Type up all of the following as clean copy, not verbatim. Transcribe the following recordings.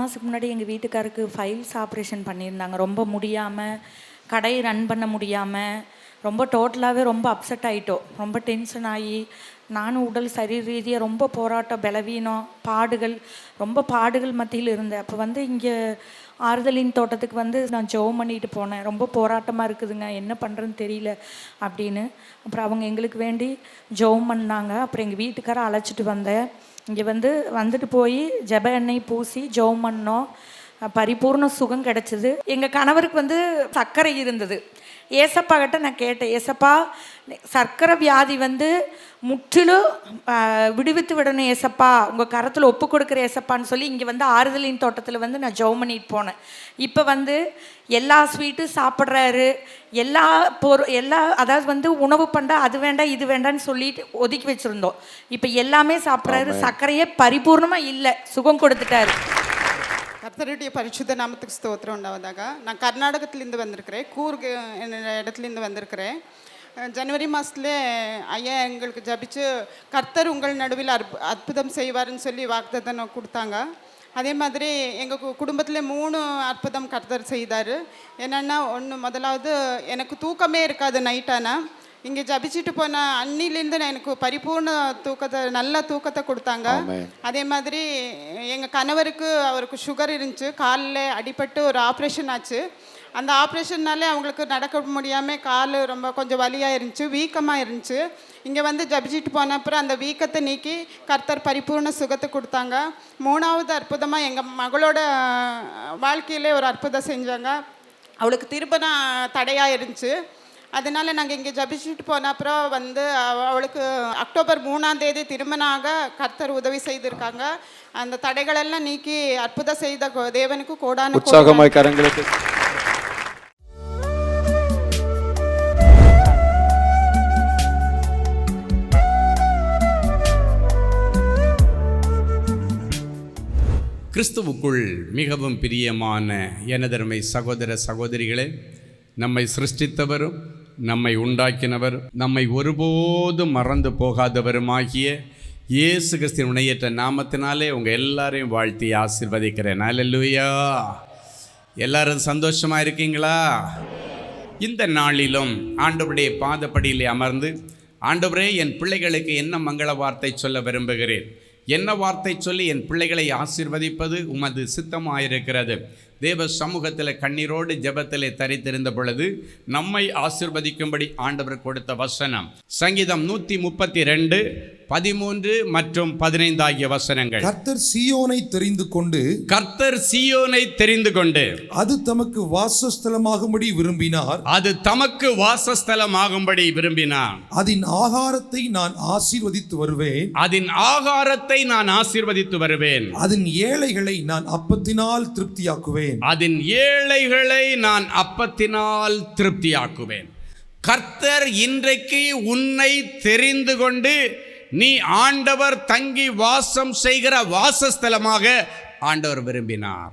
மாதத்துக்கு முன்னாடி எங்கள் வீட்டுக்காருக்கு ஃபைல்ஸ் ஆப்ரேஷன் பண்ணியிருந்தாங்க. ரொம்ப முடியாமல், கடை ரன் பண்ண முடியாமல், ரொம்ப டோட்டலாகவே ரொம்ப அப்செட் ஆகிட்டோம். ரொம்ப டென்ஷன் ஆகி நானும் உடல் சரீர ரீதியாக ரொம்ப போராட்டம், பலவீனம், ரொம்ப பாடுகள் மத்தியில் இருந்தேன். அப்போ இங்கே ஆறுதலின் தோட்டத்துக்கு நான் ஜெபம் பண்ணிட்டு போனேன். ரொம்ப போராட்டமாக இருக்குதுங்க, என்ன பண்ணுறதுன்னு தெரியல அப்படின்னு. அப்புறம் அவங்க எங்களுக்கு வேண்டி ஜெபம் பண்ணாங்க. அப்புறம் எங்கள் வீட்டுக்காரை அழைச்சிட்டு வந்தேன். இங்கே வந்துட்டு போய் ஜெப எண்ணெய் பூசி ஜெபம் பண்ணோம். பரிபூர்ண சுகம் கிடச்சிது. எங்கள் கணவருக்கு சர்க்கரை இருந்தது. ஏசப்பா கிட்ட நான் கேட்டேன், ஏசப்பா சர்க்கரை வியாதி முற்றிலும் விடுவித்து விடணும் ஏசப்பா, உங்கள் கரத்தில் ஒப்பு கொடுக்குற ஏசப்பான்னு சொல்லி இங்கே ஆறுதலின் தோட்டத்தில் நான் ஜெபம் பண்ணிட்டு போனேன். இப்போ எல்லா ஸ்வீட்டும் சாப்பிட்றாரு, அதாவது உணவு பண்ணா அது வேண்டாம் இது வேண்டான்னு சொல்லிட்டு ஒதுக்கி வச்சுருந்தோம். இப்போ எல்லாமே சாப்பிட்றாரு. சர்க்கரையே பரிபூர்ணமாக இல்லை, சுகம் கொடுத்துட்டாரு. கர்த்தருடைய பரிசுத்த நாமத்துக்கு ஸ்தோத்திரம் உண்டாவதாக. நான் கர்நாடகத்துலேருந்து வந்திருக்கிறேன், கூர்க் இடத்துலேருந்து வந்திருக்கிறேன். ஜனவரி மாதத்துல ஐயா எங்களுக்கு ஜபிச்சு கர்த்தர் உங்கள் நடுவில் அற்புதம் செய்வார்னு சொல்லி வாக்குத்தத்தம் கொடுத்தாங்க. அதே மாதிரி எங்கள் குடும்பத்தில் 3 அற்புதம் கர்த்தர் செய்தார். என்னென்னா, முதலாவது எனக்கு தூக்கமே இருக்காது நைட்டானா. இங்கே ஜபிச்சுட்டு போன அன்னிலேருந்து எனக்கு பரிபூர்ண நல்ல தூக்கத்தை கொடுத்தாங்க. அதே மாதிரி எங்கள் கணவருக்கு அவருக்கு சுகர் இருந்துச்சு, காலில் அடிபட்டு ஒரு ஆப்ரேஷன் ஆச்சு. அந்த ஆப்ரேஷன்னாலே அவங்களுக்கு நடக்க முடியாமல் கால் ரொம்ப கொஞ்சம் வலியாக இருந்துச்சு, வீக்கமாக இருந்துச்சு. இங்கே ஜபிச்சுட்டு போன அப்புறம் அந்த வீக்கத்தை நீக்கி கர்த்தர் பரிபூர்ண சுகத்தை கொடுத்தாங்க. 3வது அற்புதமாக எங்கள் மகளோட வாழ்க்கையிலே ஒரு அற்புதம் செஞ்சாங்க. அவளுக்கு திருமணம் தடையாக இருந்துச்சு. அதனால் நாங்கள் இங்கே ஜபிச்சுட்டு போன அப்புறம் அவளுக்கு அக்டோபர் 3ஆம் தேதி திருமணமாக கர்த்தர் உதவி செய்திருக்காங்க. அந்த தடைகளெல்லாம் நீக்கி அற்புதம் செய்த தேவனுக்கு கோடான உற்சாகமாய் கரங்களுக்கு. கிறிஸ்துவுக்குள் மிகவும் பிரியமான எனதருமை சகோதர சகோதரிகளே, நம்மை சிருஷ்டித்தவரும் நம்மை உண்டாக்கினவர் நம்மை ஒருபோதும் மறந்து போகாதவருமாகிய இயேசு கிறிஸ்துவின் உணையற்ற நாமத்தினாலே உங்கள் எல்லாரையும் வாழ்த்தி ஆசீர்வதிக்கிறேன். அல்லேலூயா. எல்லாரும் சந்தோஷமாக இருக்கீங்களா? இந்த நாளிலும் ஆண்டவருடைய பாதப்படியிலே அமர்ந்து, ஆண்டவரே என் பிள்ளைகளுக்கு என்ன மங்கள வார்த்தை சொல்ல விரும்புகிறேன், என்ன வார்த்தை சொல்லி என் பிள்ளைகளை ஆசீர்வதிப்பது உமது சித்தமாயிருக்கிறது. தேவ சமூகத்தில் கண்ணீரோடு ஜெபத்திலே தரித்திருந்த பொழுது நம்மை ஆசீர்வதிக்கும்படி ஆண்டவர் கொடுத்த வசனம் சங்கீதம் 132, 13 மற்றும் 15 ஆகிய வசனங்கள். கர்த்தர் சீயோனை தெரிந்து கொண்டு அது தமக்கு வாசஸ்தலமாகும்படி விரும்பினார். அதன் ஆகாரத்தை நான் ஆசீர்வதித்து வருவேன். அதன் ஏழைகளை நான் அப்பத்தினால் திருப்தியாக்குவேன். கர்த்தர் இன்றைக்கு உன்னை தெரிந்து கொண்டு நீ ஆண்டவர் தங்கி வாசம் செய்கிற வாசஸ்தலமாக ஆண்டவர் விரும்பினார்.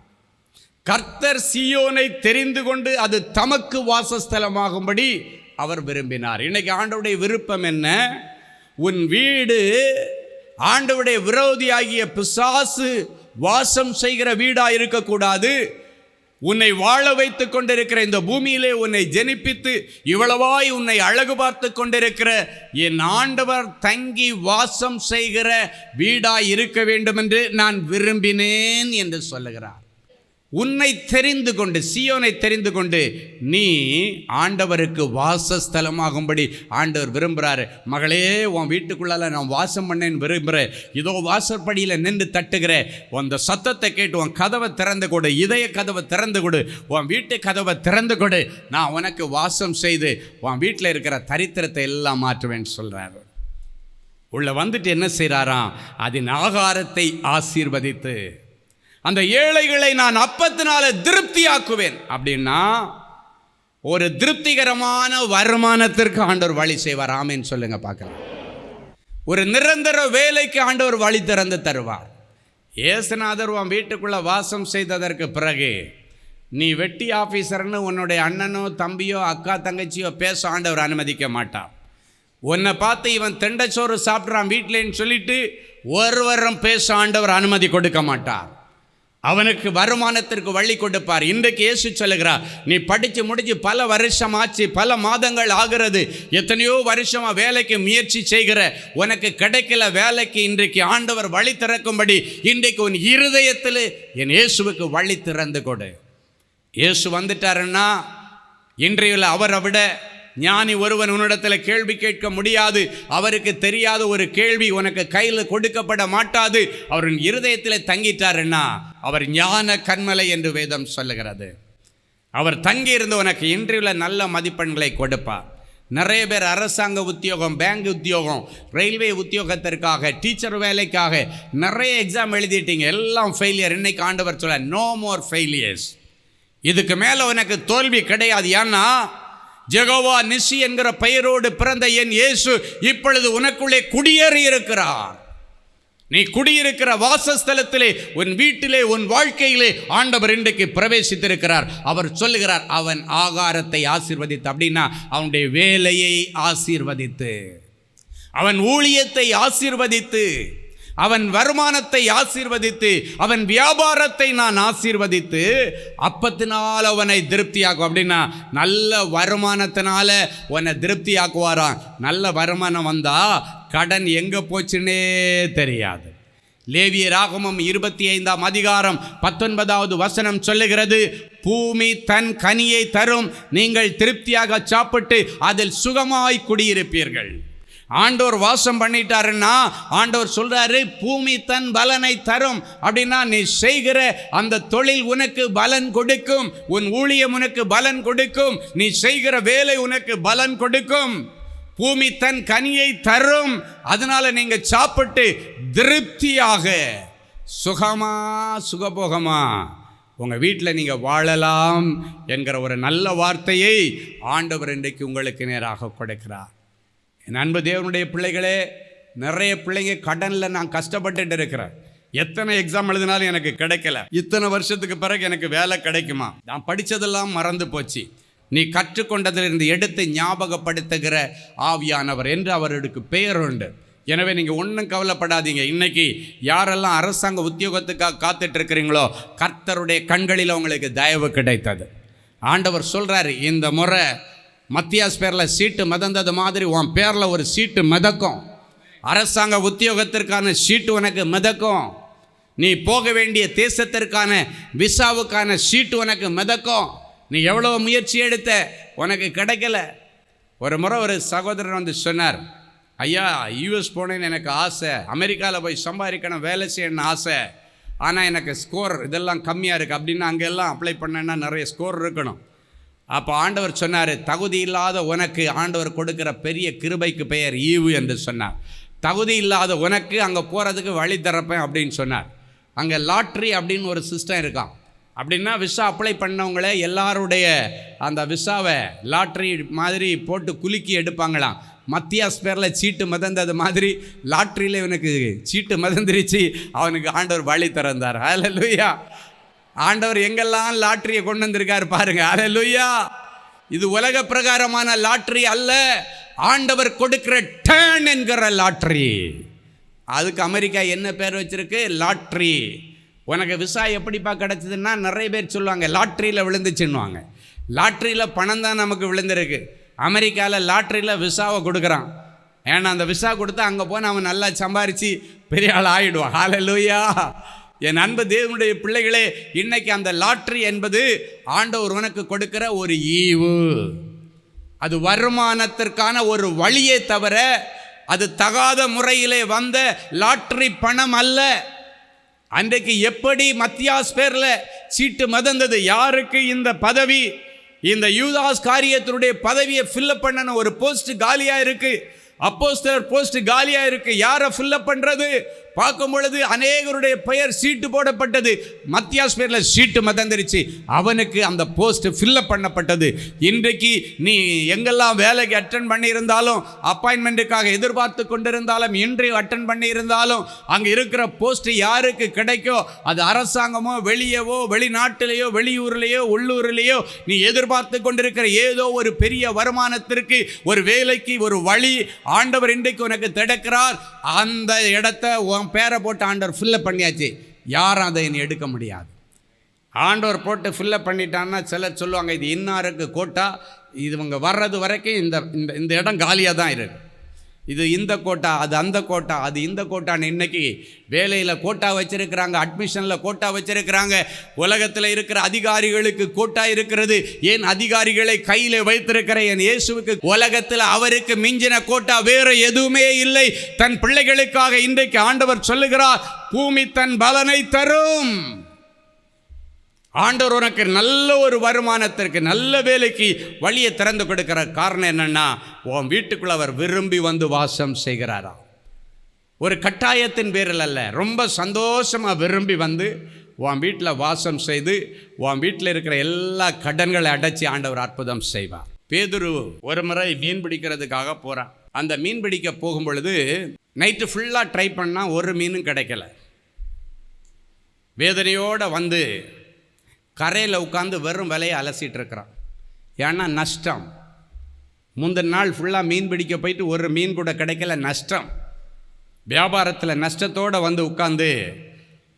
கர்த்தர் சீயோனை தெரிந்து கொண்டு அது தமக்கு வாசஸ்தலமாகும்படி அவர் விரும்பினார். இன்னைக்கு ஆண்டவருடைய விருப்பம் என்ன? உன் வீடு ஆண்டவருடைய விரோதியாகிய பிசாசு வாசம் செய்கிற வீடா இருக்கக்கூடாது. உன்னை வாழ வைத்து கொண்டிருக்கிற இந்த பூமியிலே உன்னை ஜெனிப்பித்து இவ்வளவாய் உன்னை அழகு பார்த்து கொண்டிருக்கிற என் ஆண்டவர் தங்கி வாசம் செய்கிற வீடாய் இருக்க வேண்டும் என்று நான் விரும்பினேன் என்று சொல்லுகிறார். உன்னை தெரிந்து கொண்டு, சீயோனை தெரிந்து கொண்டு நீ ஆண்டவருக்கு வாசஸ்தலமாகும்படி ஆண்டவர் விரும்புகிறாரு. மகளே, உன் வீட்டுக்குள்ளால நான் வாசம் பண்ணேன்னு விரும்புகிறேன். இதோ வாசற்படியில் நின்று தட்டுகிறேன். அந்த சத்தத்தை கேட்டு உன் கதவை திறந்து கொடு, இதய கதவை திறந்து கொடு, உன் வீட்டு கதவை திறந்து கொடு. நான் உனக்கு வாசம் செய்து உன் வீட்டில் இருக்கிற தரித்திரத்தை எல்லாம் மாற்றுவேன்னு சொல்கிறாரு. உள்ள வந்துட்டு என்ன செய்கிறாராம்? அதன் ஆகாரத்தை ஆசீர்வதித்து அந்த ஏழைகளை நான் அப்பத்தினால திருப்தியாக்குவேன். அப்படின்னா ஒரு திருப்திகரமான வருமானத்திற்கு ஆண்டவர் வழி செய்வார். ஆமேன்னு சொல்லுங்க பார்க்கலாம். ஒரு நிரந்தர வேலைக்கு ஆண்டவர் வழி திறந்து தருவார். இயேசுநாதர் உன் வீட்டுக்குள்ள வாசம் செய்ததற்கு பிறகு நீ வெட்டி ஆஃபீஸர்னு உன்னுடைய அண்ணனோ தம்பியோ அக்கா தங்கச்சியோ பேச ஆண்டவர் அனுமதிக்க மாட்டார். உன்னை பார்த்து இவன் தெண்டச்சோறு சாப்பிட்றான் வீட்டிலேன்னு சொல்லிட்டு ஒருவரும் பேச ஆண்டவர் அனுமதி கொடுக்க மாட்டார். அவனுக்கு வருமானத்திற்கு வழி கொடுப்பார். இன்றைக்கு இயேசு சொல்லுகிறார், நீ படித்து முடிச்சு பல வருஷம் ஆச்சு, பல மாதங்கள் ஆகிறது, எத்தனையோ வருஷமா வேலைக்கு முயற்சி செய்கிற, உனக்கு கிடைக்கல வேலைக்கு, இன்றைக்கு ஆண்டவர் வழி திறக்கும்படி இன்றைக்கு உன் இருதயத்தில் என் இயேசுவுக்கு வழி திறந்து கொடு. இயேசு வந்துட்டாருன்னா இன்றைய அவரை விட ஞானி ஒருவன் உன்னிடத்தில் கேள்வி கேட்க முடியாது. அவருக்கு தெரியாத ஒரு கேள்வி உனக்கு கையில் கொடுக்கப்பட மாட்டாது. அவரின் இருதயத்தில் தங்கிட்டாருன்னா அவர் ஞான கண்மலை என்று வேதம் சொல்லுகிறது. அவர் தங்கியிருந்து உனக்கு இன்றைய நல்ல மதிப்பெண்களை கொடுப்பார். நிறைய பேர் அரசாங்க உத்தியோகம், பேங்க் உத்தியோகம், ரயில்வே உத்தியோகத்திற்காக, டீச்சர் வேலைக்காக நிறைய எக்ஸாம் எழுதிட்டீங்க, எல்லாம் ஃபெயிலியர். இன்னைக்கு ஆண்டவர் சொல்ல, நோ மோர் ஃபெயிலியர்ஸ். இதுக்கு மேலே உனக்கு தோல்வி கிடையாது. ஏன்னா யெகோவா நிசி என்கிற பெயரோடு பிறந்த என் இயேசு இப்பொழுது உனக்குள்ளே குடியேறி இருக்கிறார். நீ குடியிருக்கிற வாசஸ்தலத்திலே, உன் வீட்டிலே, உன் வாழ்க்கையிலே ஆண்டவர் இன்றைக்கு பிரவேசித்திருக்கிறார். அவர் சொல்லுகிறார், அவன் ஆகாரத்தை ஆசீர்வதித்து, அப்படின்னா அவனுடைய வேலையை ஆசீர்வதித்து, அவன் ஊழியத்தை ஆசீர்வதித்து, அவன் வருமானத்தை ஆசீர்வதித்து, அவன் வியாபாரத்தை நான் ஆசீர்வதித்து அப்பத்தினால் அவனை திருப்தியாக்கும். அப்படின்னா நல்ல வருமானத்தினால உன்னை திருப்தியாக்குவாராம். நல்ல வருமானம் வந்தா கடன் எங்கே போச்சுன்னே தெரியாது. லேவியராகமம் 25ஆம் அதிகாரம் 19வது வசனம் சொல்லுகிறது, பூமி தன் கனியை தரும், நீங்கள் திருப்தியாக சாப்பிட்டு அதில் சுகமாய் குடியிருப்பீர்கள். ஆண்டவர் வாசம் பண்ணிட்டாருன்னா ஆண்டவர் சொல்றாரு, பூமி தன் பலனை தரும். அப்படின்னா நீ செய்கிற அந்த தொழில் உனக்கு பலன் கொடுக்கும், உன் ஊழியம் உனக்கு பலன் கொடுக்கும், நீ செய்கிற வேலை உனக்கு பலன் கொடுக்கும். பூமி தன் கனியை தரும். அதனால நீங்க சாப்பிட்டு திருப்தியாக சுகமா சுகபோகமா உங்கள் வீட்டில் நீங்கள் வாழலாம் என்கிற ஒரு நல்ல வார்த்தையை ஆண்டவர் இன்றைக்கு உங்களுக்கு நேராக கொடுக்கிறார். என் அன்பு தேவனுடைய பிள்ளைகளே, நிறைய பிள்ளைங்க கடனில் நான் கஷ்டப்பட்டுட்டு இருக்கிறேன். எத்தனை எக்ஸாம் எழுதினாலும் எனக்கு கிடைக்கல. இத்தனை வருஷத்துக்கு பிறகு எனக்கு வேலை கிடைக்குமா? நான் படித்ததெல்லாம் மறந்து போச்சு. நீ கற்றுக்கொண்டதிலிருந்து எடுத்து ஞாபகப்படுத்துகிற ஆவியானவர் என்று அவருக்கு பெயர் உண்டு. எனவே நீங்கள் ஒன்றும் கவலைப்படாதீங்க. இன்றைக்கி யாரெல்லாம் அரசாங்க உத்தியோகத்துக்காக காத்துட்டு இருக்கிறீங்களோ, கர்த்தருடைய கண்களில் உங்களுக்கு தயவு கிடைத்தது. ஆண்டவர் சொல்கிறாரு, இந்த முறை மத்தியாஸ் பேரில் சீட்டு மிதந்தது மாதிரி உன் பேரில் ஒரு சீட்டு மிதக்கும். அரசாங்க உத்தியோகத்திற்கான சீட்டு உனக்கு மிதக்கும். நீ போக வேண்டிய தேசத்திற்கான விசாவுக்கான சீட்டு உனக்கு மிதக்கும். நீ எவ்வளோ முயற்சி எடுத்த, உனக்கு கிடைக்கல. ஒரு முறை ஒரு சகோதரர் வந்து சொன்னார், ஐயா யூஎஸ் போனேன்னு எனக்கு ஆசை, அமெரிக்காவில் போய் சம்பாதிக்கணும், வேலை செய்யணும்னு ஆசை, ஆனால் எனக்கு ஸ்கோர் இதெல்லாம் கம்மியாக இருக்குது. அப்படின்னா அங்கெல்லாம் அப்ளை பண்ணேன்னா நிறைய ஸ்கோர் இருக்கணும். அப்போ ஆண்டவர் சொன்னார், தகுதி இல்லாத உனக்கு ஆண்டவர் கொடுக்குற பெரிய கிருபைக்கு பெயர் ஈவு என்று சொன்னார். தகுதி இல்லாத உனக்கு அங்கே போகிறதுக்கு வழி திறப்பேன் அப்படின்னு சொன்னார். அங்கே லாட்ரி அப்படின்னு ஒரு சிஸ்டம் இருக்கான். அப்படின்னா விசா அப்ளை பண்ணவங்களே எல்லாருடைய அந்த விசாவை லாட்ரி மாதிரி போட்டு குலுக்கி எடுப்பாங்களாம். மத்தியாஸ் பேரில் சீட்டு மிதந்தது மாதிரி லாட்ரியில் இவனுக்கு சீட்டு மிதந்துருச்சு. அவனுக்கு ஆண்டவர் வழி திறந்தார். ஹல்லேலூயா! ஆண்டவர் எங்கெல்லாம் லாட்ரியை கொண்டு வந்திருக்காரு பாருங்க. ஹல்லேலூயா! இது உலக பிரகாரமான லாட்ரி அல்ல, ஆண்டவர் கொடுக்கிற டர்ன் என்கிற லாட்ரி. அதுக்கு அமெரிக்கா என்ன பேர் வச்சிருக்கு? லாட்ரி. உனக்கு விசா எப்படிப்பா கிடச்சிதுன்னா நிறைய பேர் சொல்லுவாங்க லாட்ரியில் விழுந்துச்சுன்னுவாங்க. லாட்ரியில் பணம் தான் நமக்கு விழுந்திருக்கு. அமெரிக்காவில் லாட்ரியில் விசாவை கொடுக்குறான். ஏன்னா அந்த விசா கொடுத்தா அங்கே போனால் அவன் நல்லா சம்பாரித்து பெரிய ஆள் ஆகிடுவான். ஹல்லேலூயா! என் அன்பு தேவனுடைய பிள்ளைகளே, இன்னைக்கு அந்த லாட்ரி என்பது ஆண்டவர் உனக்கு கொடுக்கிற ஒரு ஈவு. அது வருமானத்திற்கான ஒரு வழியே தவிர அது தகாத முறையிலே வந்த லாட்ரி பணம் அல்ல. அன்றைக்கு எப்படி மத்தியாஸ் பேரில் சீட்டு மிதந்தது? யாருக்கு இந்த பதவி? இந்த யூதாஸ் காரியத்தினுடைய பதவியை ஃபில்லப் பண்ணன ஒரு போஸ்ட் காலியாக இருக்குது. அப்போஸ்தலர் போஸ்ட் காலியாக இருக்குது. யாரை ஃபில்லப் பண்ணுறது? பார்க்கும் பொழுது அநேகருடைய பெயர் சீட்டு போடப்பட்டது. மத்தியாஸ் பேரில் சீட்டு மிதந்துருச்சு. அவனுக்கு அந்த போஸ்ட் ஃபில்லப் பண்ணப்பட்டது. இன்றைக்கு நீ எங்கெல்லாம் வேலைக்கு அட்டன் பண்ணியிருந்தாலும், அப்பாயின்மெண்ட்டுக்காக எதிர்பார்த்து கொண்டிருந்தாலும், இன்றைய அட்டன் பண்ணியிருந்தாலும், அங்கே இருக்கிற போஸ்ட் யாருக்கு கிடைக்கோ, அது அரசாங்கமோ வெளியவோ வெளிநாட்டிலேயோ வெளியூர்லேயோ உள்ளூர்லேயோ நீ எதிர்பார்த்து கொண்டிருக்கிற ஏதோ ஒரு பெரிய வருமானத்திற்கு, ஒரு வேலைக்கு ஒரு வழி ஆண்டவர் இன்றைக்கு உனக்கு திறக்கிறார். அந்த இடத்த பேரை போட்டு ஆண்டவர் ஃபில்லப் பண்ணியாச்சு. யாரும் அதை எடுக்க முடியாது. ஆண்டவர் போட்டு ஃபில்லப் பண்ணிட்டான்னா சிலர் சொல்லுவாங்க இது இன்னாருக்கு கோட்டா, இது இவங்க வர்றது வரைக்கும் இந்த இந்த இந்த இடம் காலியாக தான் இருக்குது, இது இந்த கோட்டா, அது அந்த கோட்டா, அது இந்த கோட்டான்னு. இன்றைக்கி வேலையில் கோட்டா வச்சுருக்கிறாங்க, அட்மிஷனில் கோட்டா வச்சுருக்கிறாங்க. உலகத்தில் இருக்கிற அதிகாரிகளுக்கு கோட்டா இருக்கிறது. ஏன் அதிகாரிகளை கையில் வைத்திருக்கிற என் இயேசுவுக்கு உலகத்தில் அவருக்கு மிஞ்சின கோட்டா வேறு எதுவுமே இல்லை. தன் பிள்ளைகளுக்காக இன்றைக்கு ஆண்டவர் சொல்லுகிறார், பூமி தன் பலனை தரும். ஆண்டவர் உனக்கு நல்ல ஒரு வருமானத்திற்கு, நல்ல வேலைக்கு வழியை திறந்து கொடுக்கிற காரணம் என்னன்னா, உன் வீட்டுக்குள்ள அவர் விரும்பி வந்து வாசம் செய்கிறாரா. ஒரு கட்டாயத்தின் பேரில் அல்ல, ரொம்ப சந்தோஷமாக விரும்பி வந்து உன் வீட்டில் வாசம் செய்து உன் வீட்டில் இருக்கிற எல்லா கடன்களை அடைச்சி ஆண்டவர் அற்புதம் செய்வார். பேதுரு ஒரு முறை மீன் பிடிக்கிறதுக்காக போகிறான். அந்த மீன் பிடிக்க போகும் பொழுது நைட்டு ஃபுல்லாக ட்ரை பண்ணால் ஒரு மீனும் கிடைக்கல. வேதனையோடு வந்து கரையில் உட்காந்து வெறும் விலையை அலசிட்டு இருக்கிறான். ஏன்னா நஷ்டம். முந்தின நாள் ஃபுல்லாக மீன் பிடிக்க போயிட்டு ஒரு மீன் கூட கிடைக்கல, நஷ்டம். வியாபாரத்தில் நஷ்டத்தோடு வந்து உட்காந்து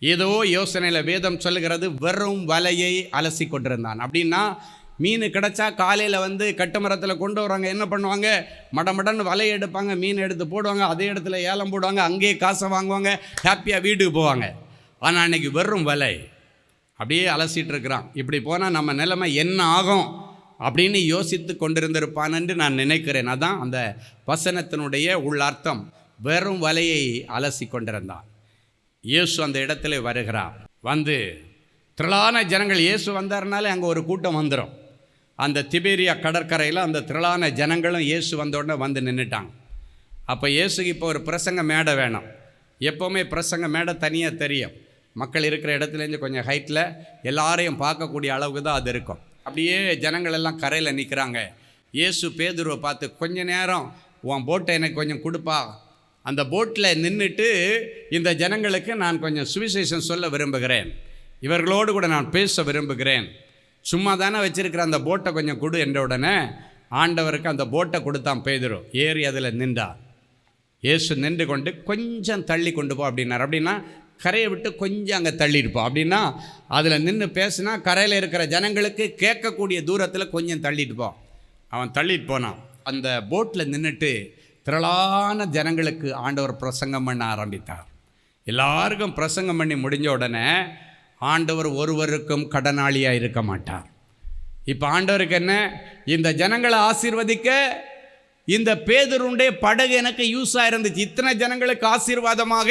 ஏதோ யோசனையில் வேதம் சொல்லுகிறது வெறும் வலையை அலசி கொண்டிருந்தான். அப்படின்னா மீன் கிடச்சா காலையில் வந்து கட்டுமரத்தில் கொண்டு வராங்க, என்ன பண்ணுவாங்க, மடமடன்னு வலையை எடுப்பாங்க, மீன் எடுத்து போடுவாங்க, அதே இடத்துல ஏலம் போடுவாங்க, அங்கேயே காசை வாங்குவாங்க, ஹாப்பியாக வீட்டுக்கு போவாங்க. ஆனால் அன்றைக்கி வெறும் வலை அப்படியே அலசிட்டு இருக்கிறான். இப்படி போனால் நம்ம நிலைமை என்ன ஆகும் அப்படின்னு யோசித்து கொண்டிருந்திருப்பான் என்று நான் நினைக்கிறேன். அதான் அந்த வசனத்தினுடைய உள்ளார்த்தம். வெறும் வலையை அலசி கொண்டிருந்தான். இயேசு அந்த இடத்துல வருகிறார். வந்து திரளான ஜனங்கள், இயேசு வந்தார்னாலே அங்கே ஒரு கூட்டம் வந்துடும். அந்த திபேரியா கடற்கரையில் அந்த திரளான ஜனங்களும் இயேசு வந்த உடனே வந்து நின்றுட்டாங்க. அப்போ இயேசுக்கு இப்போ ஒரு பிரசங்க மேடை வேணும். எப்போவுமே பிரசங்க மேடை தனியாக தெரியும். மக்கள் இருக்கிற இடத்துலேருந்து கொஞ்சம் ஹைட்டில் எல்லாரையும் பார்க்கக்கூடிய அளவுக்கு தான் அது இருக்கும். அப்படியே ஜனங்கள் எல்லாம் கரையில் நிற்கிறாங்க. இயேசு பேதுருவை பார்த்து, கொஞ்ச நேரம் உன் போட்டை எனக்கு கொஞ்சம் கொடுப்பா, அந்த போட்டில் நின்றுட்டு இந்த ஜனங்களுக்கு நான் கொஞ்சம் சுவிசேஷம் சொல்ல விரும்புகிறேன், இவர்களோடு கூட நான் பேச விரும்புகிறேன், சும்மா தானே வச்சுருக்கிற அந்த போட்டை கொஞ்சம் கொடு என்ற உடனே ஆண்டவருக்கு அந்த போட்டை கொடுத்தான் பேதுரு. ஏறி அதில் நின்றார். இயேசு நின்று கொண்டு கொஞ்சம் தள்ளி கொண்டு போ அப்படின்னார். அப்படின்னா கரையை விட்டு கொஞ்சம் அங்கே தள்ளியிருப்போம். அப்படின்னா அதில் நின்று பேசினா கரையில் இருக்கிற ஜனங்களுக்கு கேட்கக்கூடிய தூரத்தில் கொஞ்சம் தள்ளிட்டு போ. அவன் தள்ளிட்டு போனான். அந்த போட்டில் நின்றுட்டு திரளான ஜனங்களுக்கு ஆண்டவர் பிரசங்கம் பண்ண ஆரம்பித்தார். எல்லாருக்கும் பிரசங்கம் பண்ணி முடிஞ்ச உடனே ஆண்டவர் ஒருவருக்கும் கடனாளியாக இருக்க மாட்டார். இப்போ ஆண்டவருக்கு என்ன, இந்த ஜனங்களை ஆசீர்வதிக்க இந்த பேதுருடைய படகு எனக்கு யூஸாக இருந்துச்சு. இத்தனை ஜனங்களுக்கு ஆசீர்வாதமாக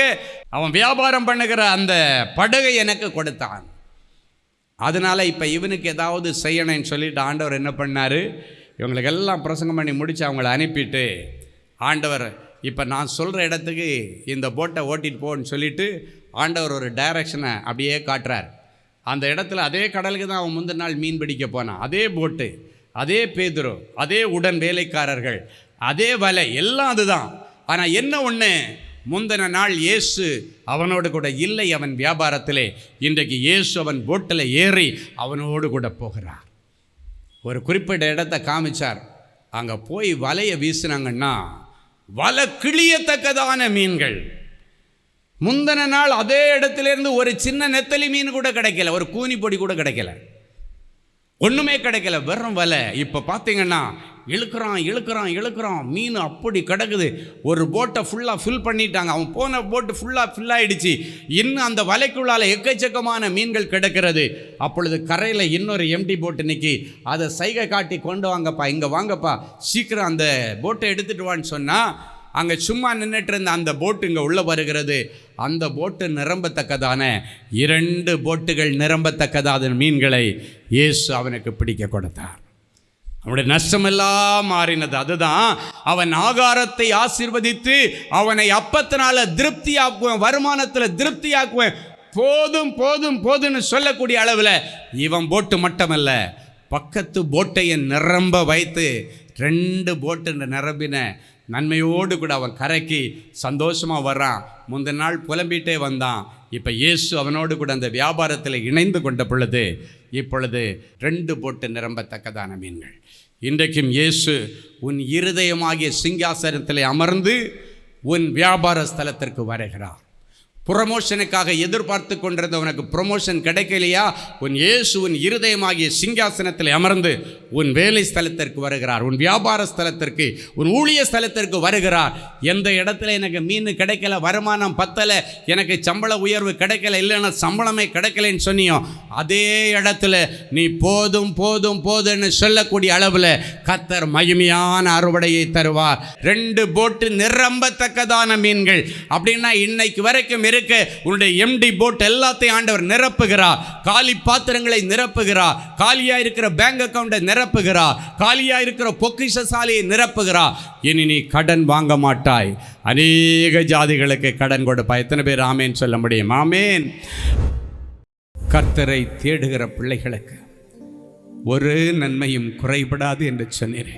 அவன் வியாபாரம் பண்ணுகிற அந்த படகை எனக்கு கொடுத்தான். அதனால் இப்போ இவனுக்கு ஏதாவது செய்யணும்னு சொல்லிட்டு ஆண்டவர் என்ன பண்ணார், இவங்களுக்கு எல்லாம் பிரசங்கம் பண்ணி முடித்து அவங்கள அனுப்பிட்டு ஆண்டவர் இப்போ நான் சொல்கிற இடத்துக்கு இந்த போட்டை ஓட்டிகிட்டு போன்னு சொல்லிவிட்டு ஆண்டவர் ஒரு டைரக்ஷனை அப்படியே காட்டுறார். அந்த இடத்துல அதே கடலுக்கு தான் அவன் முந்தின நாள் மீன் பிடிக்க போனான். அதே போட்டு, அதே பேதுரு, அதே உடன் வேலைக்காரர்கள், அதே வலை, எல்லாம் அதுதான். ஆனால் என்ன ஒன்று, முந்தின நாள் இயேசு அவனோடு கூட இல்லை அவன் வியாபாரத்திலே. இன்றைக்கு இயேசு அவன் போட்டில் ஏறி அவனோடு கூட போகிறார். ஒரு குறிப்பிட்ட இடத்தை காமிச்சார். அங்கே போய் வலையை வீசினாங்கன்னா வலை கிழியத்தக்கதான மீன்கள். முந்தின நாள் அதே இடத்துலேருந்து ஒரு சின்ன நெத்தலி மீன் கூட கிடைக்கல, ஒரு கூனி பொடி கூட கிடைக்கல, ஒன்றுமே கிடைக்கல, வெறும் வலை. இப்போ பார்த்தீங்கன்னா இழுக்கிறான் மீன் அப்படி கிடக்குது. ஒரு போட்டை ஃபுல்லாக ஃபில் பண்ணிட்டாங்க. அவன் போன போட்டு ஃபுல்லாக ஃபில் ஆகிடுச்சு. இன்னும் அந்த வலைக்குள்ளால் எக்கச்சக்கமான மீன்கள் கிடக்கிறது. அப்பொழுது கரையில் இன்னொரு எம்டி போட்டு நிற்கி அதை சைகை காட்டி கொண்டு வாங்கப்பா, இங்கே வாங்கப்பா, சீக்கிரம் அந்த போட்டை எடுத்துகிட்டு வான்னு சொன்னால் அங்கே சும்மா நின்றுட்டு இருந்த அந்த போட்டு இங்கே உள்ளே வருகிறது. அந்த போட்டு நிரம்பத்தக்கதான 2 போட்டுகள் நிரம்பத்தக்கதான மீன்களை இயேசு அவனுக்கு பிடிக்க கொடுத்தார். அவனுடைய நஷ்டமெல்லாம் மாறினது. அதுதான் அவன் ஆகாரத்தை ஆசீர்வதித்து அவனை அப்பத்தினால திருப்தியாக்குவேன், வருமானத்தில் திருப்தியாக்குவேன், போதும் போதும் போதும்னு சொல்லக்கூடிய அளவில் இவன் போட்டு மட்டுமல்ல, பக்கத்து போட்டையை நிரம்ப வைத்து 2 போட்டு நிரம்பின நன்மையோடு கூட அவன் கரைக்கு சந்தோஷமாக வர்றான். முந்தின நாள் புலம்பிகிட்டே வந்தான். இப்போ இயேசு அவனோடு கூட அந்த வியாபாரத்தில் இணைந்து கொண்ட பொழுது இப்பொழுது 2 போட்டு நிரம்பத்தக்கதான மீன்கள். இன்றைக்கும் இயேசு உன் இருதயமாகிய சிங்காசனத்தில் அமர்ந்து உன் வியாபார ஸ்தலத்திற்கு வருகிறார். ப்ரமோஷனுக்காக எதிர்பார்த்து கொண்டிருந்த உனக்கு ப்ரமோஷன் கிடைக்கலையா? உன் இயேசு உன் இருதயமாகிய சிங்காசனத்தில் அமர்ந்து உன் வேலை ஸ்தலத்திற்கு வருகிறார், உன் வியாபார ஸ்தலத்திற்கு, உன் ஊழிய ஸ்தலத்திற்கு வருகிறார். எந்த இடத்துல எனக்கு மீன் கிடைக்கல, வருமானம் பத்தலை, எனக்கு சம்பள உயர்வு கிடைக்கல, இல்லைன்னா சம்பளமே கிடைக்கலன்னு சொன்னியோ, அதே இடத்துல நீ போதும் போதும் போதுன்னு சொல்லக்கூடிய அளவில் கர்த்தர் மகிமையான அறுவடையை தருவார். 2 போட்டு நிரம்பத்தக்கதான மீன்கள் அப்படின்னா இன்னைக்கு வரைக்கும் உன்னுடைய எம்டி போட் எல்லாத்தையும் ஆண்டவர் நிரப்புகிறார். காலி பாத்திரங்களை நிரப்புகிறார். காலியா இருக்கிற பேங்க் அக்கவுண்டை நிரப்புகிறார். காலியா இருக்கிற பொக்கிஷசாலையை நிரப்புகிறார். இனி நீ கடன் வாங்க மாட்டாய். அநேக ஜாதிகளுக்கு கடன் கொடுப்பாய். எத்தனை பேர் ஆமேன் சொல்ல முடியும்? ஆமேன். கர்த்தரை தேடுகிற பிள்ளைகளுக்கு ஒரு நன்மையும் குறைபடாது என்று சொன்னேன்.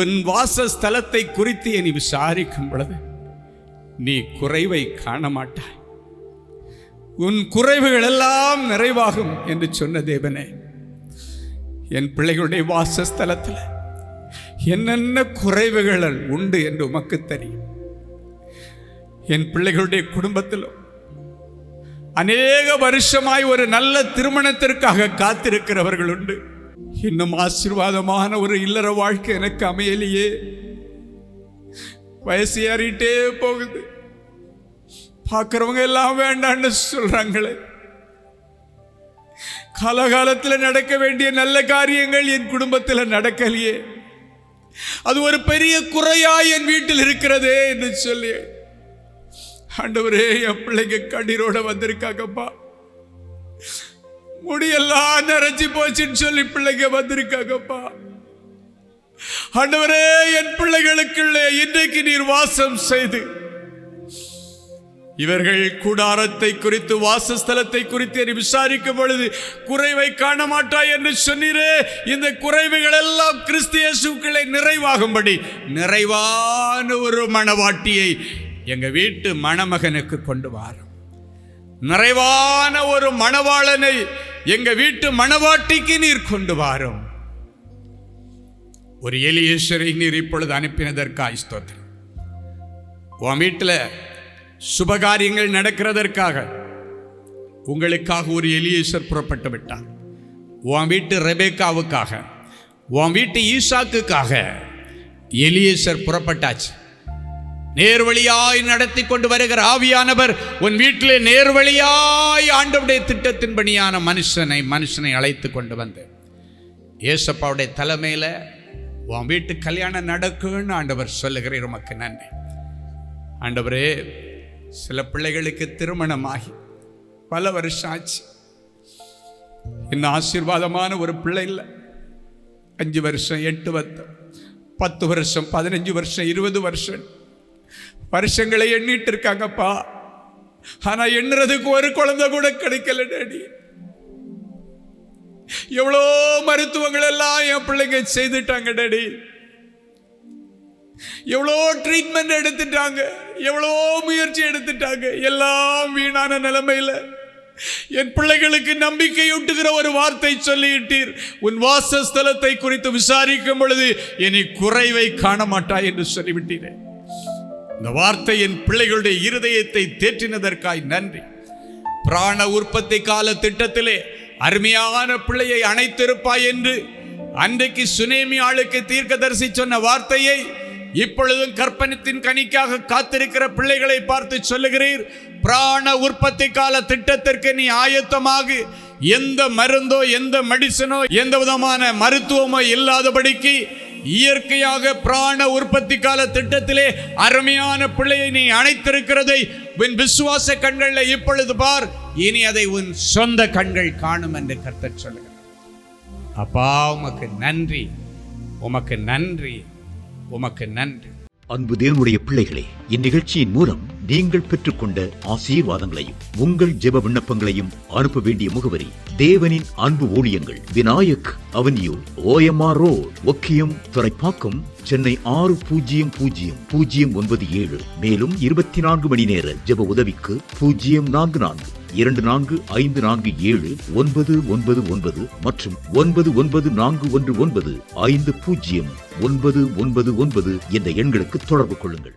உன் வாசஸ்தலத்தை குறித்து நீ விசாரிக்கும் பொழுது நீ குறைவை காண மாட்டாய். உன் குறைவுகள் எல்லாம் நிறைவாகும் என்று சொன்ன தேவனே, என் பிள்ளைகளுடைய வாசஸ்தலத்தில் என்னென்ன குறைவுகள் உண்டு என்று உமக்கு தெரியும். என் பிள்ளைகளுடைய குடும்பத்திலும் அநேக வருஷமாய் ஒரு நல்ல திருமணத்திற்காக காத்திருக்கிறவர்கள் உண்டு. இன்னும் ஆசீர்வாதமான ஒரு இல்லற வாழ்க்கை எனக்கு அமையலையே, வயசு ஏறிட்டே போகுது, பார்க்குறவங்க எல்லாம் வேண்டான்னு சொல்றாங்களே, காலகாலத்தில் நடக்க வேண்டிய நல்ல காரியங்கள் என் குடும்பத்தில் நடக்கலையே, அது ஒரு பெரிய குறையா என் வீட்டில் இருக்கிறதே என்று சொல்லி ஆண்டவரே, என் பிள்ளைங்க கண்ணீரோட வந்திருக்காங்கப்பா, முடியெல்லாம் நிறைச்சி போச்சுன்னு சொல்லி பிள்ளைங்க வந்திருக்காங்கப்பா. ஆண்டவரே, என் பிள்ளைகளுக்குள்ளே இன்றைக்கு நீர் வாசம் செய்து இவர்கள் கூடாரத்தை குறித்து வாசஸ்தலத்தை குறித்து விசாரிக்கும் பொழுது குறைவை காண மாட்டாய் என்று சொன்னீரே. இந்த குறைவுகள் எல்லாம் கிறிஸ்து இயேசுவுக்குள்ளே நிறைவாகும்படி நிறைவான ஒரு மணவாட்டியை எங்க வீட்டு மணமகனுக்கு கொண்டு வாரும். நிறைவான ஒரு மணவாளனை எங்க வீட்டு மணவாட்டிக்கு நீர் கொண்டு வாரும். ஒரு எலியேசரை நீர் இப்பொழுது அனுப்பினதற்காக ஸ்தோத்திரம். உன் வீட்டில் சுபகாரியங்கள் நடக்கிறதற்காக உங்களுக்காக ஒரு எலியேசர் புறப்பட்டு விட்டார். உன் வீட்டு ரெபேக்காவுக்காக, உன் வீட்டு ஈசாக்குக்காக எலியேசர் புறப்பட்டாச்சு. நேர்வழியாய் நடத்தி கொண்டு வருகிற ஆவியானவர் உன் வீட்டிலே நேர்வழியாய் ஆண்டவருடைய திட்டத்தின்படியான மனுஷனை அழைத்து கொண்டு வந்து ஏசப்பாவுடைய தலைமையில் உன் வீட்டு கல்யாணம் நடக்குன்னு ஆண்டவர் சொல்லுகிறேன். உமக்கு நன்றி ஆண்டவரே. சில பிள்ளைகளுக்கு திருமணமாகி பல வருஷம் ஆச்சு, இன்னும் ஆசீர்வாதமான ஒரு பிள்ளை இல்லை. 5 வருஷம், 8 வருஷம், 10 வருஷம், 15 வருஷம், 20 வருஷம் வருஷங்களை எண்ணிட்டு இருக்காங்கப்பா. ஆனா எண்ணுறதுக்கு ஒரு குழந்தை கூட கிடைக்கல டாடி. எவ்வளோ மருத்துவங்கள் எல்லாம் என் பிள்ளைங்க செய்துட்டாங்க டாடி. எவ்வளோ ட்ரீட்மெண்ட் எடுத்துட்டாங்க, எவ்வளோ முயற்சி எடுத்துட்டாங்க, எல்லாம் வீணான நிலைமையில என் பிள்ளைகளுக்கு நம்பிக்கையூட்டுகிற ஒரு வார்த்தை சொல்லிட்டீர். உன் வாசஸ்தலத்தை குறித்து விசாரிக்கும் பொழுது இனி குறைவை காண மாட்டாய் என்று சொல்லிவிட்டீரேன். இந்த வார்த்தை என் பிள்ளைகளுடைய இருதயத்தை தேற்றினதற்காய் நன்றி. பிராண உற்பத்தி கால திட்டத்திலே அருமையான பிள்ளையை அணைத்திருப்பாய் என்று அன்றைக்கு சுனேமி ஆளுக்கு தீர்க்கதரிசி சொன்ன வார்த்தையை இப்பொழுதும் கற்பனத்தின் கனிக்காக காத்திருக்கிற பிள்ளைகளை பார்த்து சொல்லுகிறீர். பிராண உற்பத்தி கால திட்டத்திற்கு நீ ஆயத்தமாகு. எந்த மருந்தோ, எந்த மெடிசனோ, எந்த விதமான மருத்துவமோ இல்லாதபடிக்கு இயற்கையாக பிராண உற்பத்தி கால திட்டத்திலே அருமையான பிள்ளையை நீ அணைத்திருக்கிறதை உன் விசுவாச கண்களில் இப்பொழுது பார். இனி அதை உன் சொந்த கண்கள் காணும் என்று கர்த்தர் சொல்லுகிறார். அப்பா, உமக்கு நன்றி, உமக்கு நன்றி, உமக்கு நன்றி. அன்பு தேவனுடைய பிள்ளைகளே, இந்நிகழ்ச்சியின் மூலம் நீங்கள் பெற்றுக்கொண்ட ஆசீர்வாதங்களையும் உங்கள் ஜெப விண்ணப்பங்களையும் அனுப்ப வேண்டிய முகவரி: தேவனின் அன்பு ஊழியங்கள், Vinayak avenue, OMR road, Okkiyam, Thoraipakkam, Chennai 600097. மேலும் 24 மணி நேர ஜெப உதவிக்கு 044-2454-7-999 மற்றும் 9941950999 என்ற எண்களுக்கு தொடர்பு கொள்ளுங்கள்.